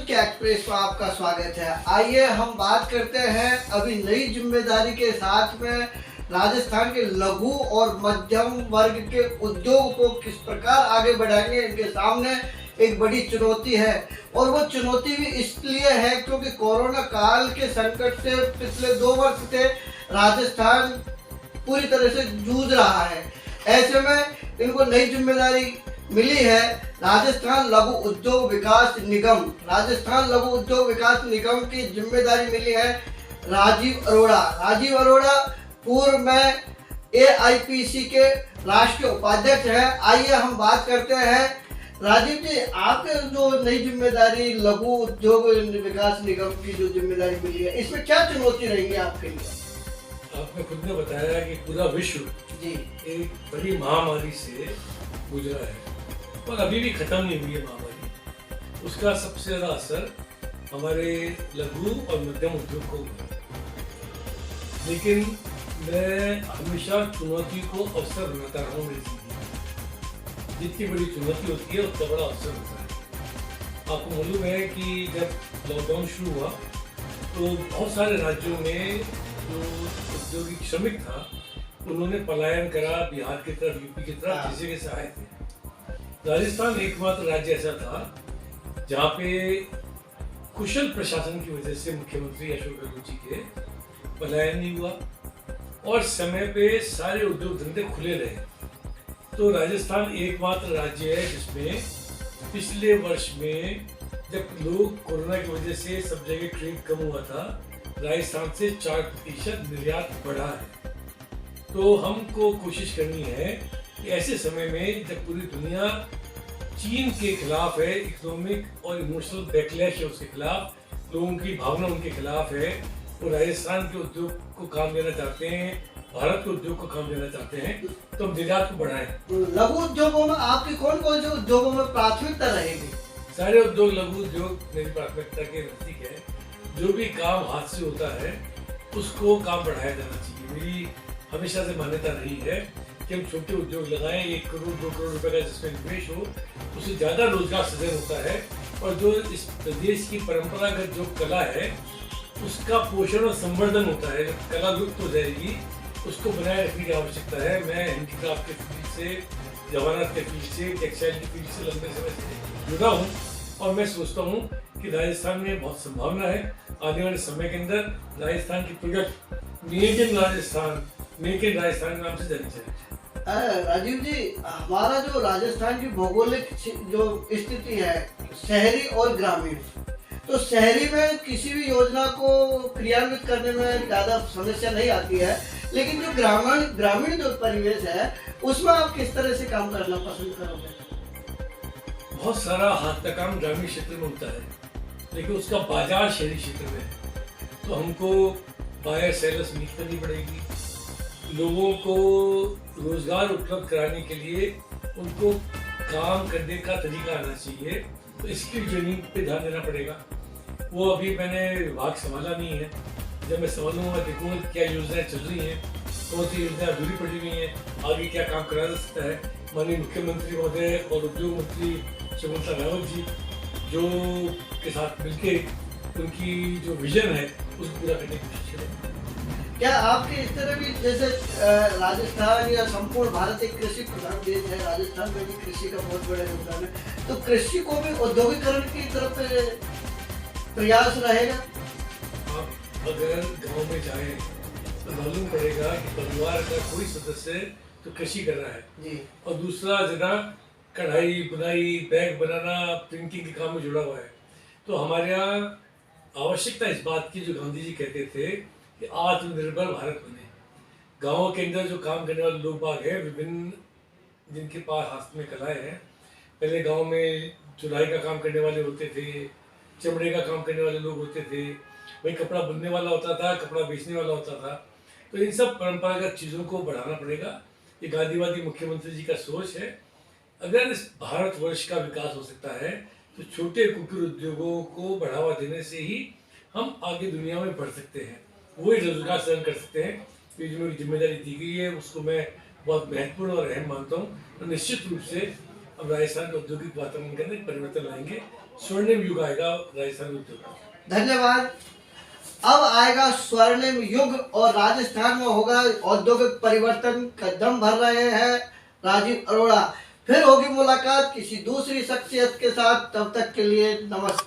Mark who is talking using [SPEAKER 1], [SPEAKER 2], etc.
[SPEAKER 1] News के express में आपका स्वागत है। आइए हम बात करते हैं अभी नई जिम्मेदारी के साथ में राजस्थान के लघु और मध्यम वर्ग के उद्योग को किस प्रकार आगे बढ़ाएंगे। इनके सामने एक बड़ी चुनौती है और वो चुनौती भी इसलिए है क्योंकि कोरोना काल के संकट से पिछले 2 वर्ष से राजस्थान पूरी तरह से जूझ रहा है। ऐसे में इनको नई जिम्मेदारी मिली है राजस्थान लघु उद्योग विकास निगम। राजस्थान लघु उद्योग विकास निगम की जिम्मेदारी मिली है राजीव अरोड़ा। राजीव अरोड़ा पूर्व में AIPC के राष्ट्रीय उपाध्यक्ष हैं। आइए हम बात करते हैं राजीव जी, आपके जो नई जिम्मेदारी लघु उद्योग विकास निगम की जो जिम्मेदारी मिली है, इसमें क्या चुनौती रहेंगी आपके लिए?
[SPEAKER 2] आपने खुद ने बताया कि पूरा विश्व
[SPEAKER 1] जी
[SPEAKER 2] एक बड़ी महामारी से गुजरा है और अभी भी खत्म नहीं हुई है महामारी। उसका सबसे ज्यादा असर हमारे लघु और मध्यम उद्योग को हुआ। लेकिन मैं हमेशा चुनौती को अवसर बनाता रहा हूँ मेरी जिंदगी। जितनी बड़ी चुनौती होती है उतना बड़ा अवसर होता है। आपको मालूम है कि जब लॉकडाउन शुरू हुआ तो बहुत सारे राज्यों में जो औद्योगिक श्रमिक था उन्होंने पलायन करा बिहार की तरफ, यूपी की तरफ, जिससे के सहाय थे। राजस्थान एकमात्र राज्य ऐसा था जहाँ पे कुशल प्रशासन की वजह से मुख्यमंत्री अशोक गहलोत जी के पलायन नहीं हुआ और समय पे सारे उद्योग धंधे खुले रहे। तो राजस्थान एकमात्र राज्य है जिसमें पिछले वर्ष में जब लोग कोरोना की वजह से सब जगह ट्रेड कम हुआ था, राजस्थान से 4% निर्यात बढ़ा है। तो हमको कोशिश करनी है कि ऐसे समय में जब पूरी दुनिया चीन के खिलाफ है, इकोनॉमिक और इमोशनल बैकलैश है उसके खिलाफ, लोगों की भावना उनके खिलाफ है, वो राजस्थान के उद्योग को काम देना चाहते हैं, भारत के उद्योग को काम देना चाहते हैं, तो हम निर्यात को बढ़ाएं।
[SPEAKER 1] लघु उद्योगों में आपकी कौन कौन से उद्योगों में प्राथमिकता रहेगी?
[SPEAKER 2] सारे उद्योग लघु उद्योग मेरी प्राथमिकता के नजदीक है। जो भी काम हाथ से होता है उसको काम बढ़ाया जाना चाहिए। मेरी हमेशा से मान्यता रही है कि हम छोटे उद्योग लगाएं, 1 करोड़ 2 करोड़ रुपए का जिसमें निवेश हो, उससे ज़्यादा रोजगार सृजन होता है। और जो इस प्रदेश की परंपरागत जो कला है उसका पोषण और संवर्धन होता है। जब कला लुप्त हो जाएगी उसको बनाए रखने की आवश्यकता है। मैं हैंडीक्राफ्ट के फील्ड से, जवानात के फील्ड से, टेक्सटाइल की फील्ड से लंबे समय से जुड़ा हूँ और मैं सोचता हूँ कि राजस्थान में बहुत संभावना है। आने वाले समय के अंदर राजस्थान की प्रोडक्ट मेक इन राजस्थान के नाम से जानी चाहिए।
[SPEAKER 1] राजीव जी, हमारा जो राजस्थान की भौगोलिक जो स्थिति है शहरी और ग्रामीण, तो शहरी में किसी भी योजना को क्रियान्वित करने में ज़्यादा समस्या नहीं आती है, लेकिन जो ग्रामीण जो परिवेश है उसमें आप किस तरह से काम करना पसंद करोगे?
[SPEAKER 2] बहुत सारा हाथ का काम ग्रामीण क्षेत्र में होता है, लेकिन उसका बाजार शहरी क्षेत्र में है। तो हमको बायर सेलर्स मीट करनी पड़ेगी। लोगों को रोजगार उपलब्ध कराने के लिए उनको काम करने का तरीका आना चाहिए, तो स्किल ट्रेनिंग पे ध्यान देना पड़ेगा। वो अभी मैंने विभाग संभाला नहीं है। जब मैं संभालूंगा देखूंगा क्या योजनाएं चल रही हैं, कौन सी योजनाएं अधूरी पड़ी हुई हैं, आगे क्या काम करा जा सकता है। माननीय मुख्यमंत्री महोदय और उद्योग मंत्री शकुंतला रावत जी जो के साथ मिलके उनकी जो विजन है उसको पूरा करने की कोशिश करें।
[SPEAKER 1] क्या आपके इस तरह भी, जैसे राजस्थान या संपूर्ण भारत एक कृषि प्रधान देश है, राजस्थान में भी कृषि का बहुत बड़ा योगदान है, तो कृषि को भी औद्योगिकरण की तरफ प्रयास रहेगा?
[SPEAKER 2] आप अगर गांव में जाएं तो मालूम पड़ेगा कि परिवार का कोई सदस्य तो कृषि कर रहा है
[SPEAKER 1] जी, और
[SPEAKER 2] दूसरा जना कढ़ाई बुनाई, बैग बनाना, प्रिंटिंग के काम में जुड़ा हुआ है। तो हमारे यहाँ आवश्यकता इस बात की, जो गांधी जी कहते थे कि आत्मनिर्भर भारत बने। गाँव के अंदर जो काम करने वाले लोग बाग हैं, विभिन्न जिनके पास हाथ में कलाएं हैं। पहले गांव में चुलाई का काम करने वाले होते थे, चमड़े का काम करने वाले लोग होते थे, वही कपड़ा बुनने वाला होता था, कपड़ा बेचने वाला होता था। तो इन सब परंपरागत चीज़ों को बढ़ाना पड़ेगा। ये गांधीवादी मुख्यमंत्री जी का सोच है। अगर इस भारतवर्ष का विकास हो सकता है तो छोटे कुटीर उद्योगों को बढ़ावा देने से ही हम आगे दुनिया में बढ़ सकते हैं, वही रोजगार सृजन कर सकते हैं। ये जो मेरी जिम्मेदारी दी गई है उसको मैं बहुत महत्वपूर्ण और अहम मानता हूँ। तो निश्चित रूप से अब राजस्थान के औद्योगिक वातावरण के अंदर परिवर्तन लाएंगे स्वर्णिम युग आएगा राजस्थान उद्योग का।
[SPEAKER 1] धन्यवाद। अब आएगा स्वर्णिम युग और राजस्थान में होगा औद्योगिक परिवर्तन। कदम भर रहे हैं राजीव अरोड़ा। फिर होगी मुलाकात किसी दूसरी शख्सियत के साथ, तब तक के लिए नमस्कार।